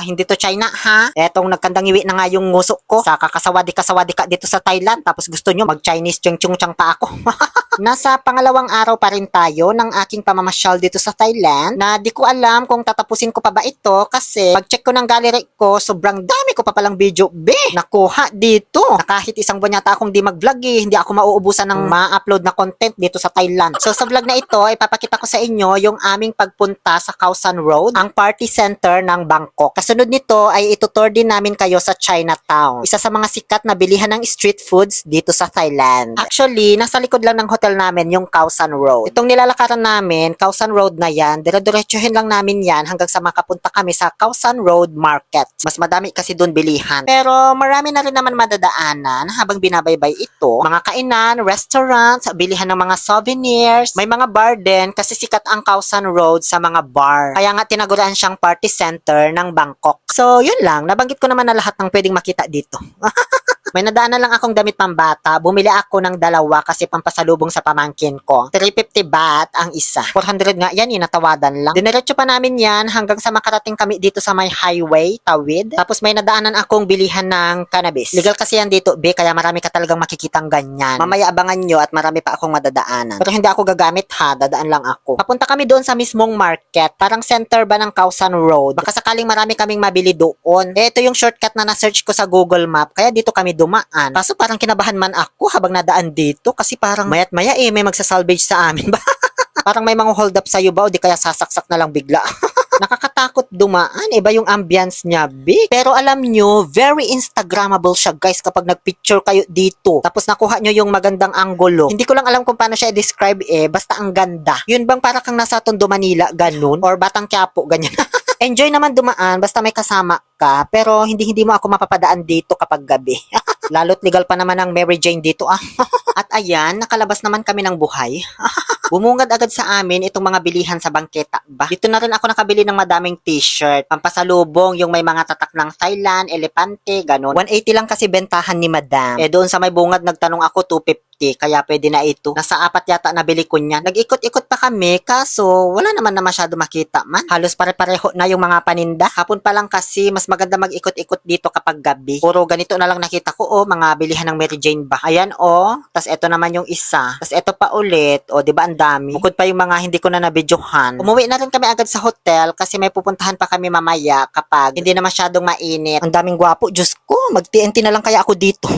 Hindi to China ha. Etong nagkandangiwi na nga yung ngusok ko sa kakasawadi ka dito sa Thailand. Tapos gusto nyo mag-Chinese chung chang pa ako. Nasa pangalawang araw pa rin tayo ng aking pamamasyal dito sa Thailand na di ko alam kung tatapusin ko pa ba ito kasi pag-check ko ng gallery ko, sobrang dami ko pa palang video nakuha dito. Na kahit isang buwan yata akong di mag-vlog hindi ako mauubusan ng ma-upload na content dito sa Thailand. So sa vlog na ito, ipapakita ko sa inyo yung aming pagpunta sa Khao San Road, ang party center ng Bangkok. Kasunod nito ay itutour din namin kayo sa Chinatown, isa sa mga sikat na bilihan ng street foods dito sa Thailand. Actually, nasa likod lang ng hotel namin yung Khao San Road. Itong nilalakaran namin, Khao San Road na yan, dire-diretsuhin lang namin yan hanggang sa makapunta kami sa Khao San Road Market. Mas madami kasi doon bilihan. Pero marami na rin naman madadaanan habang binabaybay ito. Mga kainan, restaurants, bilihan ng mga souvenirs, may mga bar din kasi sikat ang Khao San Road sa mga bar. Kaya nga tinagurian siyang party center ng Bangkok. So, yun lang. Nabanggit ko naman na lahat ng pwedeng makita dito. May nadaanan lang akong damit pambata. Bumili ako ng dalawa kasi pampasalubong sa pamangkin ko. 350 baht ang isa. 400 nga yan, inatawadan lang. Diniretso pa namin yan hanggang sa makarating kami dito sa may highway, tawid. Tapos may nadaanan akong bilihan ng cannabis. Legal kasi yan dito, kaya marami ka talagang makikitang ganyan. Mamaya abangan nyo at marami pa akong madadaanan. Pero hindi ako gagamit ha, dadaan lang ako. Papunta kami doon sa mismong market. Parang center ba ng Khao San Road. Baka sakaling marami kaming mabili doon. Ito yung shortcut na na-search ko sa Google Map. Kaya dito kami dumaan. Kaso parang kinabahan man ako habang nadaan dito kasi parang mayat maya may magsasalvage sa amin ba? Parang may mga hold up sa'yo ba o di kaya sasaksak na lang bigla. Nakakatakot dumaan. Iba yung ambience niya, Pero alam nyo, very Instagrammable siya, guys, kapag nagpicture kayo dito. Tapos nakuha nyo yung magandang anggulo. Hindi ko lang alam kung paano siya i-describe basta ang ganda. Yun bang para kang nasa Tondo, Manila, ganun? Or Batang Quiapo, ganyan. Enjoy naman dumaan, basta may kasama ka. Pero hindi mo ako mapapadaan dito kapag gabi. Lalo't legal pa naman ang Mary Jane dito, At ayan, nakalabas naman kami ng buhay. Bumungad agad sa amin itong mga bilihan sa bangketa ba. Dito na rin ako nakabili ng madaming t-shirt. Pampasalubong yung may mga tatak ng Thailand, elepante, ganun. 180 lang kasi bentahan ni madam. Doon sa may bungad nagtanong ako 250. Kaya pwede na ito. Nasa 4 yata nabili ko niyan. Nag-ikot-ikot pa kami kaso wala naman na masyado makita man. Halos pare-pareho na yung mga paninda. Hapon pa lang kasi mas maganda mag-ikot-ikot dito kapag gabi. Puro ganito na lang nakita ko mga bilihan ng Mary Jane ba. Ayan tas eto naman yung isa. Tas eto pa ulit. Di ba ang dami. Bukod pa yung mga hindi ko na nabidyohan. Umuwi na rin kami agad sa hotel kasi may pupuntahan pa kami mamaya kapag hindi na masyadong mainit. Ang daming gwapo. Diyos ko, mag-TNT na lang kaya ako dito.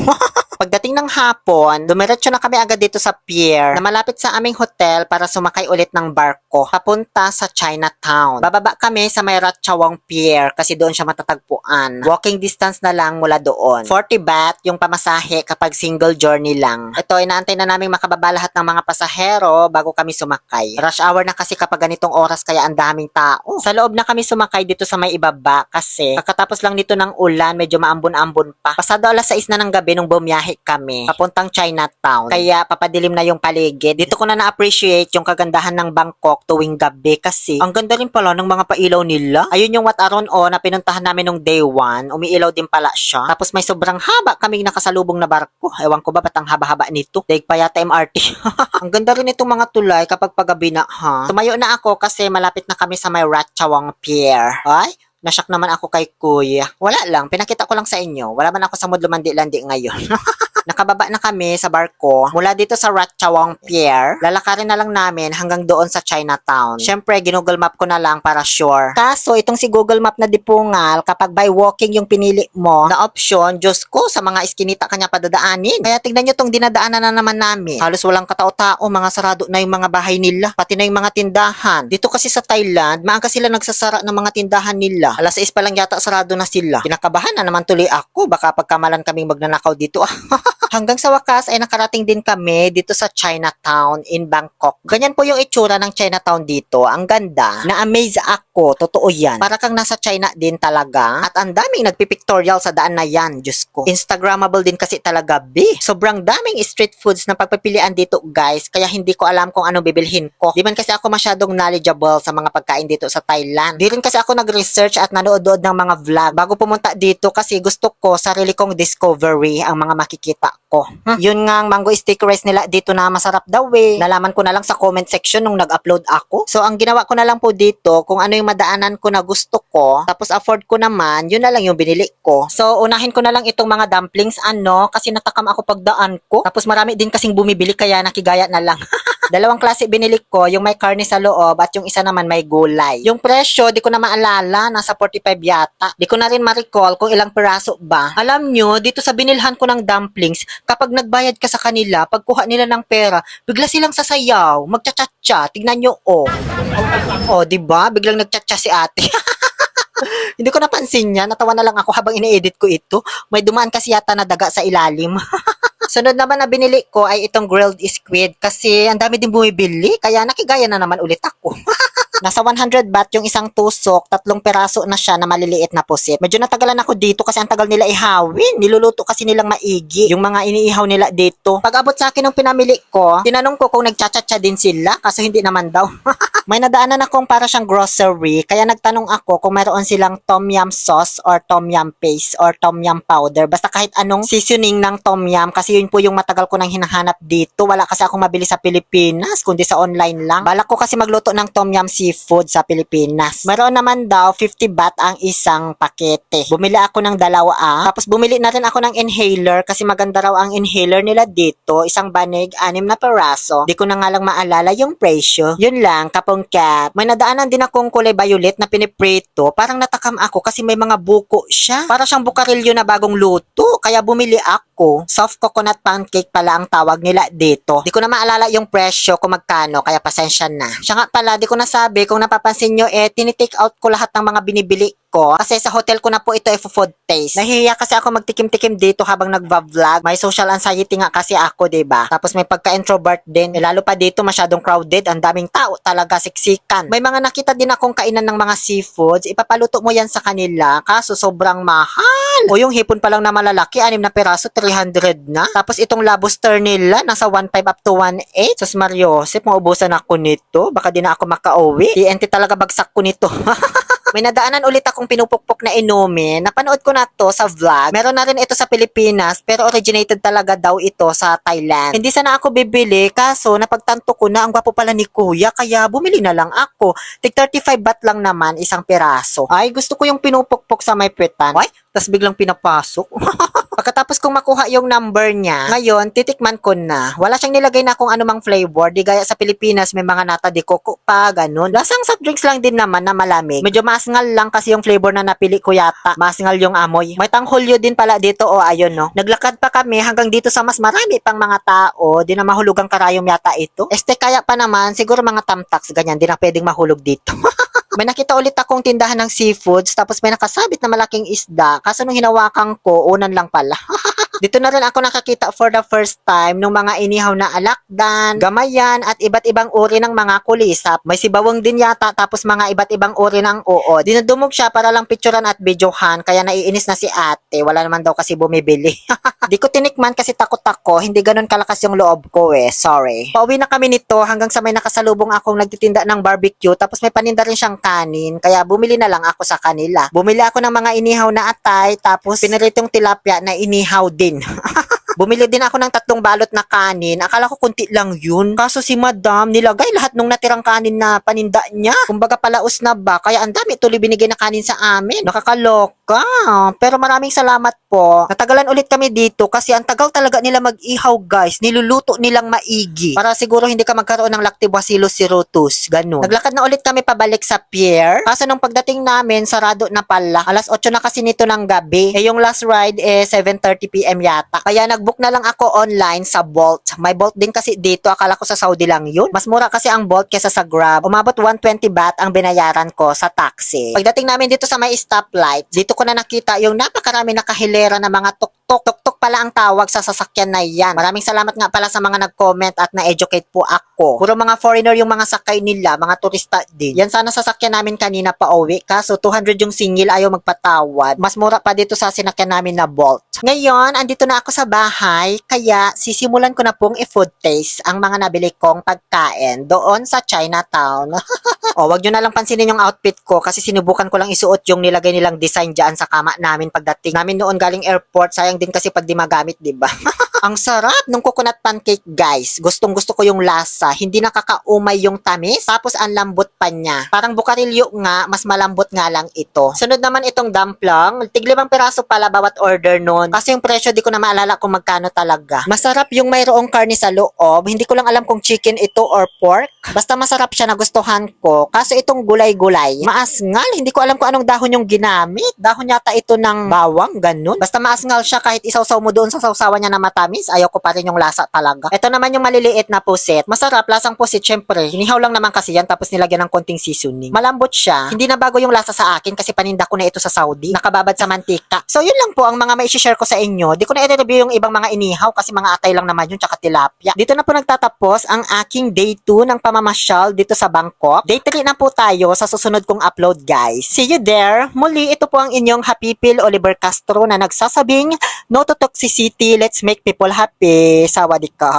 Pagdating ng hapon, dumiretso na kami agad dito sa pier na malapit sa aming hotel para sumakay ulit ng barko papunta sa Chinatown. Bababa kami sa may Ratchawang Pier kasi doon siya matatagpuan. Walking distance na lang mula doon. 40 baht yung pamasahe kapag single journey lang. Ito, inaantay na namin makababa lahat ng mga pasahero bago kami sumakay. Rush hour na kasi kapag ganitong oras kaya ang daming tao. Sa loob na kami sumakay dito sa may ibaba kasi kakatapos lang nito ng ulan, medyo maambon-ambon pa. Pasado alas 6 na ng gabi nung bumiyahe kami papuntang Chinatown. Kaya papadilim na yung paligid. Dito ko na na-appreciate yung kagandahan ng Bangkok tuwing gabi kasi ang ganda rin pala ng mga pailaw nila. Ayun yung Wat Aron na pinuntahan namin nung day 1. Umiilaw din pala siya. Tapos may sobrang haba kaming nakasalubong na barko. Ewan ko ba ba't ang haba-haba nito? Daig pa yata MRT. Ang ganda rin itong mga tulay kapag pagabi na Tumayo na ako kasi malapit na kami sa may Ratchawang Pier. Ay? Nasyak naman ako kay kuya. Wala lang, pinakita ko lang sa inyo. Wala man ako sa mood lumandi-landi ngayon. Nakababa na kami sa barko mula dito sa Ratchawang Pier. Lalakarin na lang namin hanggang doon sa Chinatown. Syempre, ginoogle map ko na lang para sure. Kaso, itong si Google Map na dipungal, kapag by walking yung pinili mo na option, Diyos ko, sa mga iskinita kanya padadaanin. Kaya tignan nyo tong dinadaanan na naman namin. Halos walang katao-tao, mga sarado na yung mga bahay nila, pati na yung mga tindahan. Dito kasi sa Thailand, maaga sila nagsasara ng mga tindahan nila. Alas 6 pa lang yata sarado na sila. Kinakabahan na naman tuloy ako, baka pagkamalan kaming magnanakaw dito. Hanggang sa wakas ay nakarating din kami dito sa Chinatown in Bangkok. Ganyan po yung itsura ng Chinatown dito. Ang ganda. Na-amaze ako. Totoo yan. Para kang nasa China din talaga. At ang daming nagpipictorial sa daan na yan. Diyos ko. Instagrammable din kasi talaga, Sobrang daming street foods na pagpipilian dito, guys. Kaya hindi ko alam kung ano bibilhin ko. Di man kasi ako masyadong knowledgeable sa mga pagkain dito sa Thailand. Di rin kasi ako nag-research at nanood-nood ng mga vlog bago pumunta dito kasi gusto ko sarili kong discovery ang mga makikita ako. Yun nga ang mango sticky rice nila dito na masarap daw eh. Nalaman ko na lang sa comment section nung nag-upload ako. So ang ginawa ko na lang po dito, kung ano yung madaanan ko na gusto ko, tapos afford ko naman, yun na lang yung binili ko. So unahin ko na lang itong mga dumplings kasi natakam ako pagdaan ko. Tapos marami din kasing bumibili kaya nakigaya na lang. Dalawang klase binili ko, yung may karne sa loob at yung isa naman may gulay. Yung presyo, di ko na maalala, nasa 45 yata. Di ko na rin ma-recall kung ilang peraso ba. Alam nyo, dito sa binilhan ko ng dumplings, kapag nagbayad ka sa kanila, pagkuha nila ng pera, bigla silang sasayaw, magcha-cha-cha. Tignan nyo, oh. Oh, di ba? Biglang nagcha-cha si ate. Hindi ko napansin niya, natawa na lang ako habang ini-edit ko ito. May dumaan kasi yata na daga sa ilalim. Sunod naman na binili ko ay itong grilled squid kasi ang dami din bumibili kaya nakigaya na naman ulit ako. Nasa 100 baht yung isang tusok, 3 peraso na siya na maliliit na pusit. Medyo natagalan ako dito kasi ang tagal nila ihawin. Niluluto kasi nilang maigi yung mga iniihaw nila dito. Pag abot sa akin ng pinamili ko, tinanong ko kung nagcha-cha-cha din sila kasi hindi naman daw. May nadaanan akong para siyang grocery kaya nagtanong ako kung mayroon silang tom yum sauce or tom yum paste or tom yum powder. Basta kahit anong seasoning ng tom yum kasi yun po yung matagal ko nang hinahanap dito. Wala kasi akong mabili sa Pilipinas kundi sa online lang. Balak ko kasi magluto ng tom yum seafood sa Pilipinas. Mayroon naman daw 50 baht ang isang pakete. Bumili ako ng 2. Tapos bumili na rin ako ng inhaler kasi maganda raw ang inhaler nila dito. Isang banig, 6 na peraso. Di ko na nga lang maalala yung presyo. Yun lang, kapongkat. May nadaanan din akong kulay violet na piniprito. Parang natakam ako kasi may mga buko siya. Para siyang bukarilyo na bagong luto. Kaya bumili ako. Soft coconut pancake pala ang tawag nila dito. Di ko na maalala yung presyo kung magkano, kaya pasensya na. Siya nga pala, di ko nasabi, kung napapansin nyo, tinitake out ko lahat ng mga binibili ko kasi sa hotel ko na po ito food taste. Nahihiya kasi ako magtikim-tikim dito habang nagva-vlog. May social anxiety nga kasi ako, 'di ba? Tapos may pagka-introvert din. Lalo pa dito masyadong crowded, ang daming tao talaga, siksikan. May mga nakita din akong kainan ng mga seafoods. Ipapaluto mo yan sa kanila kaso sobrang mahal. O yung hipon pa lang na malalaki, 6 na peraso, 300 na. Tapos itong lobster nila nasa 1.5 up to 1.8. Sus Mariosep, maubusan ako nito. Baka di na ako makauwi. TNT talaga bagsak ko nito. May nadaanan ulit akong pinupukpok na inumin. Napanood ko na to sa vlog. Meron na rin ito sa Pilipinas pero originated talaga daw ito sa Thailand. Hindi sana ako bibili kaso napagtanto ko na ang gwapo pala ni kuya kaya bumili na lang ako. Tig 35 baht lang naman isang piraso. Ay, gusto ko yung pinupukpok sa may puwetan. Ay, tas biglang pinapasok. Pagkatapos kong makuha yung number niya, ngayon, titikman ko na. Wala siyang nilagay na kung anumang flavor. Di gaya sa Pilipinas, may mga nata de coco pa, ganun. Lasang soft drinks lang din naman na malamig. Medyo masngal lang kasi yung flavor na napili ko yata. Masngal yung amoy. May tanghulyo din pala dito, ayun no. Naglakad pa kami hanggang dito sa mas marami pang mga tao. Di na mahulugang karayom yata ito. Kaya pa naman, siguro mga tamtax, ganyan. Di na pwedeng mahulog dito. May nakita ulit akong tindahan ng seafoods tapos may nakasabit na malaking isda. Kaso nung hinawakan ko, unan lang pala. Dito na rin ako nakakita for the first time ng mga inihaw na alakdan, gamayan at iba't ibang uri ng mga kulisap. May sibawang din yata tapos mga iba't ibang uri ng uod. Dinudumog siya para lang picturean at videohan kaya naiinis na si ate. Wala naman daw kasi bumibili. Di ko tinikman kasi takot ako. Hindi ganun kalakas yung loob ko Sorry. Pauwi na kami nito hanggang sa may nakasalubong akong nagtitinda ng barbecue tapos may paninda rin siyang kanin. Kaya bumili na lang ako sa kanila. Bumili ako ng mga inihaw na atay tapos piniritong tilapia na inihaw din. Bumili din ako ng 3 balot na kanin. Akala ko kunti lang yun. Kaso si madam, nilagay lahat nung natirang kanin na paninda niya. Kumbaga palaos na ba? Kaya ang dami tuloy binigay na kanin sa amin. Nakakaloka. Pero maraming salamat po. Natagalan ulit kami dito kasi ang tagal talaga nila mag-ihaw guys. Niluluto nilang maigi. Para siguro hindi ka magkaroon ng lactobacillus cirrhosis. Ganun. Naglakad na ulit kami pabalik sa pier. Kaso nung pagdating namin, sarado na pala. Alas 8 na kasi nito ng gabi. Yung last ride 7:30 PM yata. Kaya nag-book na lang ako online sa Bolt. May Bolt din kasi dito. Akala ko sa Saudi lang yun. Mas mura kasi ang Bolt kesa sa Grab. Umabot 120 baht ang binayaran ko sa taxi. Pagdating namin dito sa may stoplight, dito ko na nakita yung napakarami na kahilera na mga tuktok. Tuktok pala ang tawag sa sasakyan na yan. Maraming salamat nga pala sa mga nag-comment at na-educate po ako. Puro mga foreigner yung mga sakay nila, mga turista din. Yan sana sasakyan namin kanina pa uwi. Kaso 200 yung single, ayaw magpatawad. Mas mura pa dito sa sinakyan namin na Bolt. Ngayon, andito na ako sa bahay, kaya sisimulan ko na pong i-food taste ang mga nabili kong pagkain doon sa Chinatown. Wag nyo na lang pansinin yung outfit ko kasi sinubukan ko lang isuot yung nilagay nilang design dyan sa kama namin pagdating namin noon galing airport. Sayang din kasi pag di magamit, diba? Ang sarap ng coconut pancake, guys. Gustong gusto ko yung lasa. Hindi nakakaumay yung tamis. Tapos ang lambot pa niya. Parang bukarilyo nga, mas malambot nga lang ito. Sunod naman itong dumpling. Tig-5 piraso pala bawat order nun. Kasi yung presyo di ko na maalala kung magkano talaga. Masarap yung mayroong karne sa loob. Hindi ko lang alam kung chicken ito or pork. Basta masarap siya, nagustuhan ko. Kaso itong gulay-gulay, maasngal. Hindi ko alam kung anong dahon yung ginamit. Dahon yata ito ng bawang, ganun. Basta maasngal siya kahit isawsaw mo doon sa sawsawan niya na matamis. Ayaw ko pa rin yung lasa talaga. Ito naman yung maliliit na pusit. Masarap, lasang pusit, syempre. Hinihaw lang naman kasi yan tapos nilagyan ng konting seasoning. Malambot siya. Hindi na bago yung lasa sa akin kasi paninda ko na ito sa Saudi. Nakababad sa mantika. So yun lang po ang mga mai-share ko sa inyo. Di ko na i-review yung ibang mga inihaw kasi mga atay lang naman yun tsaka tilapia. Dito na po nagtatapos ang aking day 2 ng pamamasyal dito sa Bangkok. Day 3 na po tayo sa susunod kong upload, guys. See you there. Muli, ito po ang inyong Happy Pill Oliver Castro na nagsasabing no to toxicity, let's make people happy. Sawadee ka.